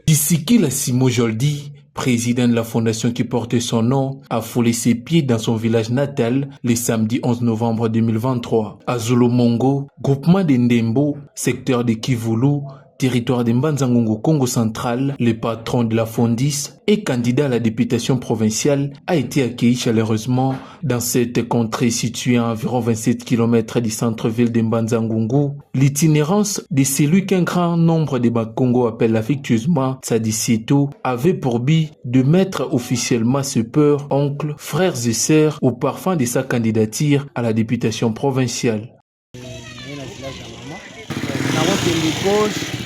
Dissikila Simo Joldi, président de la fondation qui portait son nom, a foulé ses pieds dans son village natal le samedi 11 novembre 2023. À Zulumongo, groupement de Ndembo, secteur de Kivulu, territoire de Mbanza-Ngungu, Congo central, le patron de la Fondis et candidat à la députation provinciale a été accueilli chaleureusement dans cette contrée située à environ 27 km du centre-ville de Mbanza-Ngungu. L'itinérance de celui qu'un grand nombre de Bakongo appelle affectueusement Sadisito avait pour but de mettre officiellement ses peurs, oncles, frères et sœurs au parfum de sa candidature à la députation provinciale.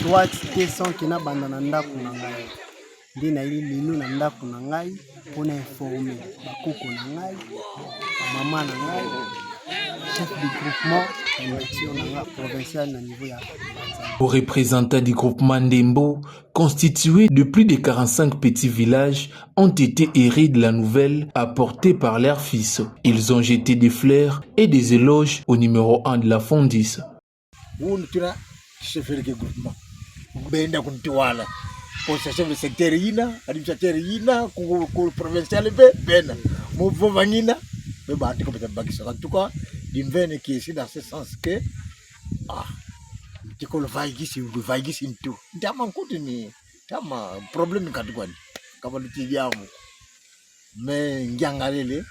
Droite question qui n'a pas ndako na ngai ndina linu na ndako na ngai pour informer bakoko na ngai maman na ngai chef du groupement élection provincial na niveau ya aux représentants du groupement Ndembo, constitué de plus de 45 petits villages, ont été hérés de la nouvelle apportée par leurs fils. Ils ont jeté des fleurs et des éloges au numéro 1 de la Fondis. Chef de groupement benda kuntiwala pour chef de secteur ina administrateur ina ko provincial bena mo vovangina mais ba tiko peut bakisa en tout cas dimvene qui est dans ce sens que tiko le vaigisi into ndama nkutini tama problème katukani kama lutidiamu mais ngangalele.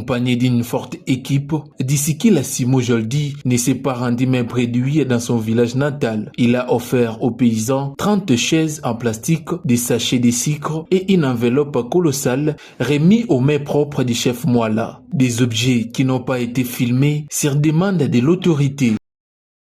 Accompagné d'une forte équipe, Dissikila Simo Joldi ne s'est pas rendu main préduit dans son village natal. Il a offert aux paysans 30 chaises en plastique, des sachets de sucre et une enveloppe colossale remis aux mains propres du chef Mwala. Des objets qui n'ont pas été filmés sur demande de l'autorité.